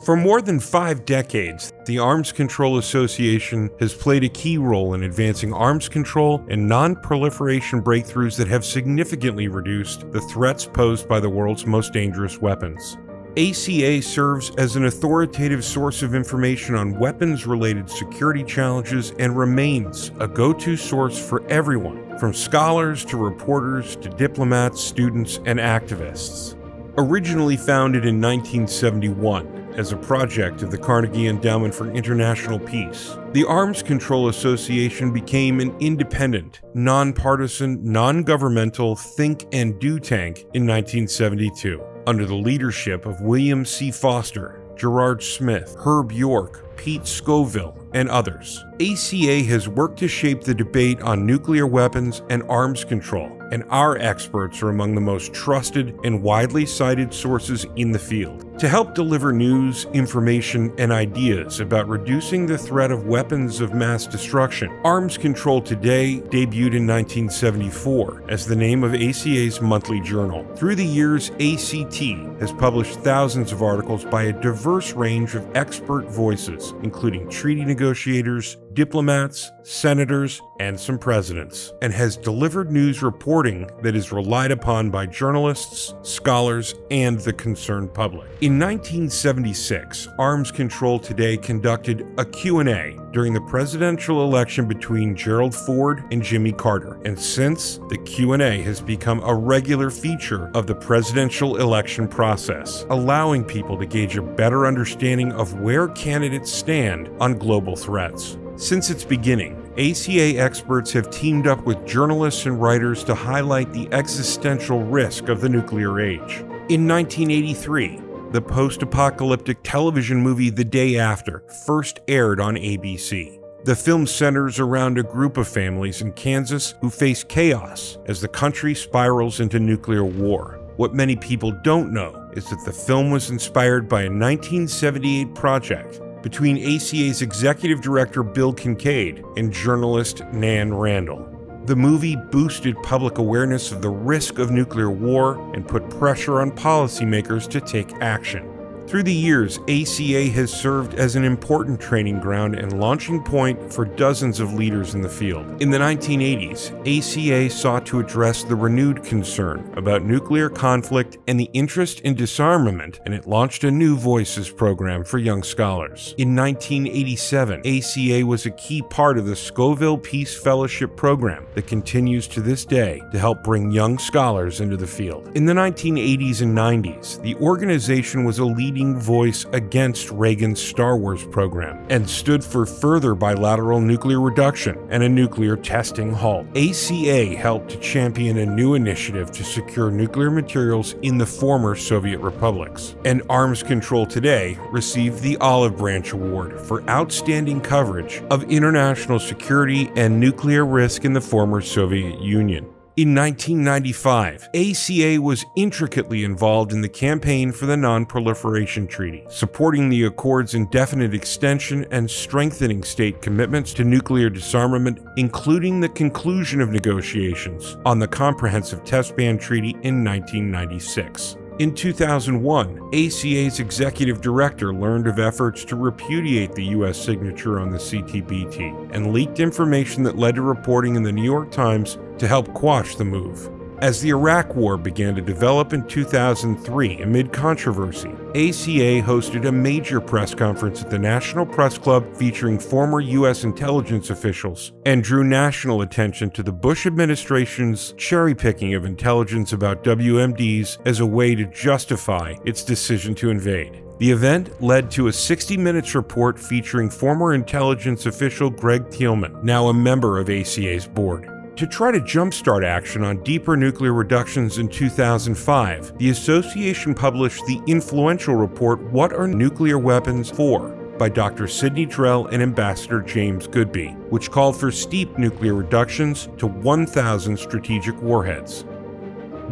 For more than 5 decades, the Arms Control Association has played a key role in advancing arms control and non-proliferation breakthroughs that have significantly reduced the threats posed by the world's most dangerous weapons. ACA serves as an authoritative source of information on weapons-related security challenges and remains a go-to source for everyone, from scholars to reporters to diplomats, students, and activists. Originally founded in 1971 as a project of the Carnegie Endowment for International Peace, the Arms Control Association became an independent, nonpartisan, non-governmental think and do tank in 1972, under the leadership of William C. Foster, Gerard Smith, Herb York, Pete Scoville, and others. ACA has worked to shape the debate on nuclear weapons and arms control, and our experts are among the most trusted and widely cited sources in the field. To help deliver news, information, and ideas about reducing the threat of weapons of mass destruction, Arms Control Today debuted in 1974 as the name of ACA's monthly journal. Through the years, ACT has published thousands of articles by a diverse range of expert voices, including treaty negotiators, diplomats, senators, and some presidents, and has delivered news reporting that is relied upon by journalists, scholars, and the concerned public. In 1976, Arms Control Today conducted a Q&A during the presidential election between Gerald Ford and Jimmy Carter, and since, the Q&A has become a regular feature of the presidential election process, allowing people to gauge a better understanding of where candidates stand on global threats. Since its beginning, ACA experts have teamed up with journalists and writers to highlight the existential risk of the nuclear age. In 1983, the post-apocalyptic television movie The Day After first aired on ABC. The film centers around a group of families in Kansas who face chaos as the country spirals into nuclear war. What many people don't know is that the film was inspired by a 1978 project between ACA's executive director Bill Kincaid and journalist Nan Randall. The movie boosted public awareness of the risk of nuclear war and put pressure on policymakers to take action. Through the years, ACA has served as an important training ground and launching point for dozens of leaders in the field. In the 1980s, ACA sought to address the renewed concern about nuclear conflict and the interest in disarmament, and it launched a new Voices program for young scholars. In 1987, ACA was a key part of the Scoville Peace Fellowship program that continues to this day to help bring young scholars into the field. In the 1980s and 90s, the organization was a leading voice against Reagan's Star Wars program and stood for further bilateral nuclear reduction and a nuclear testing halt. ACA helped to champion a new initiative to secure nuclear materials in the former Soviet republics. And Arms Control Today received the Olive Branch Award for outstanding coverage of international security and nuclear risk in the former Soviet Union. In 1995, ACA was intricately involved in the campaign for the Non-Proliferation Treaty, supporting the Accord's indefinite extension and strengthening state commitments to nuclear disarmament, including the conclusion of negotiations on the Comprehensive Test Ban Treaty in 1996. In 2001, ACA's executive director learned of efforts to repudiate the U.S. signature on the CTBT and leaked information that led to reporting in the New York Times to help quash the move. As the Iraq War began to develop in 2003 amid controversy, ACA hosted a major press conference at the National Press Club featuring former U.S. intelligence officials and drew national attention to the Bush administration's cherry-picking of intelligence about WMDs as a way to justify its decision to invade. The event led to a 60 Minutes report featuring former intelligence official Greg Thielman, now a member of ACA's board. To try to jumpstart action on deeper nuclear reductions in 2005, the association published the influential report What Are Nuclear Weapons For? By Dr. Sidney Drell and Ambassador James Goodby, which called for steep nuclear reductions to 1,000 strategic warheads.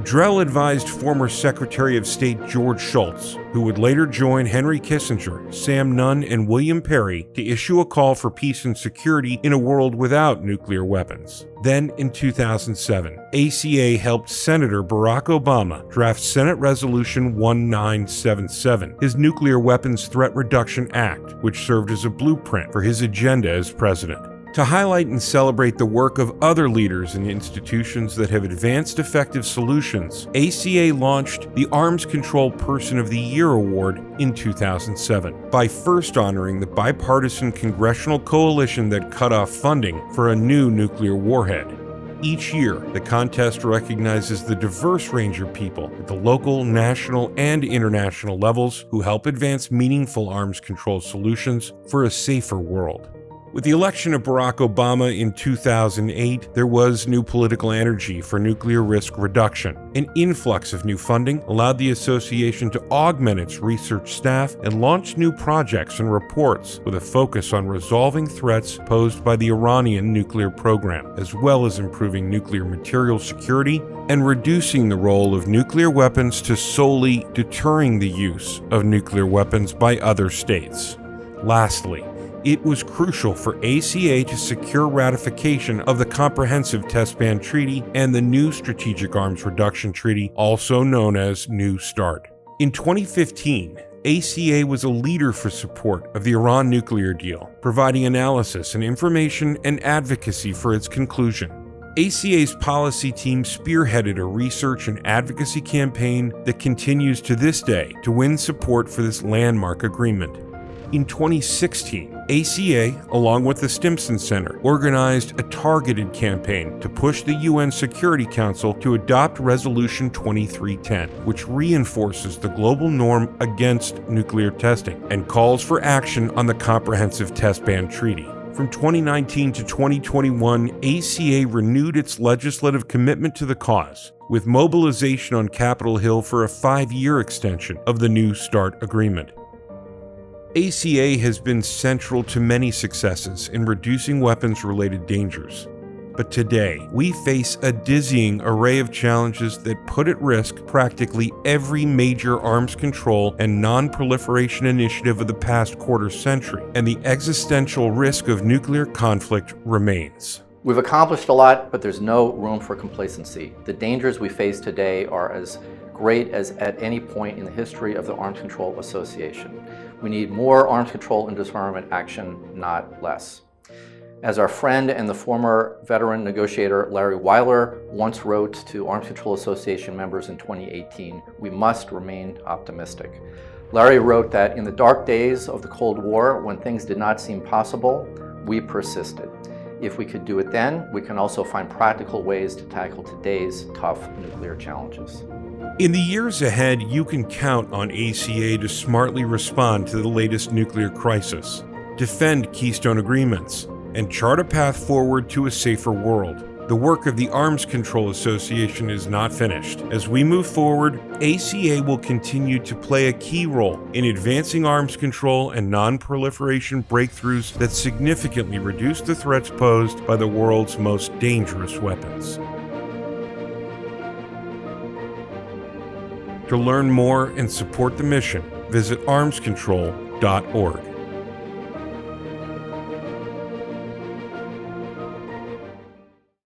Drell advised former Secretary of State George Shultz, who would later join Henry Kissinger, Sam Nunn, and William Perry to issue a call for peace and security in a world without nuclear weapons. Then, in 2007, ACA helped Senator Barack Obama draft Senate Resolution 1977, his Nuclear Weapons Threat Reduction Act, which served as a blueprint for his agenda as president. To highlight and celebrate the work of other leaders and institutions that have advanced effective solutions, ACA launched the Arms Control Person of the Year Award in 2007 by first honoring the bipartisan congressional coalition that cut off funding for a new nuclear warhead. Each year, the contest recognizes the diverse range of people at the local, national, and international levels who help advance meaningful arms control solutions for a safer world. With the election of Barack Obama in 2008, there was new political energy for nuclear risk reduction. An influx of new funding allowed the association to augment its research staff and launch new projects and reports with a focus on resolving threats posed by the Iranian nuclear program, as well as improving nuclear material security and reducing the role of nuclear weapons to solely deterring the use of nuclear weapons by other states. Lastly, it was crucial for ACA to secure ratification of the Comprehensive Test Ban Treaty and the new Strategic Arms Reduction Treaty, also known as New START. In 2015, ACA was a leader for support of the Iran nuclear deal, providing analysis and information and advocacy for its conclusion. ACA's policy team spearheaded a research and advocacy campaign that continues to this day to win support for this landmark agreement. In 2016, ACA, along with the Stimson Center, organized a targeted campaign to push the UN Security Council to adopt Resolution 2310, which reinforces the global norm against nuclear testing and calls for action on the Comprehensive Test Ban Treaty. From 2019 to 2021, ACA renewed its legislative commitment to the cause, with mobilization on Capitol Hill for a 5-year extension of the New START agreement. ACA has been central to many successes in reducing weapons-related dangers. But today, we face a dizzying array of challenges that put at risk practically every major arms control and non-proliferation initiative of the past quarter century, and the existential risk of nuclear conflict remains. We've accomplished a lot, but there's no room for complacency. The dangers we face today are as great as at any point in the history of the Arms Control Association. We need more arms control and disarmament action, not less. As our friend and the former veteran negotiator Larry Weiler once wrote to Arms Control Association members in 2018, we must remain optimistic. Larry wrote that in the dark days of the Cold War, when things did not seem possible, we persisted. If we could do it then, we can also find practical ways to tackle today's tough nuclear challenges. In the years ahead, you can count on ACA to smartly respond to the latest nuclear crisis, defend Keystone agreements, and chart a path forward to a safer world. The work of the Arms Control Association is not finished. As we move forward, ACA will continue to play a key role in advancing arms control and non-proliferation breakthroughs that significantly reduce the threats posed by the world's most dangerous weapons. To learn more and support the mission, visit armscontrol.org.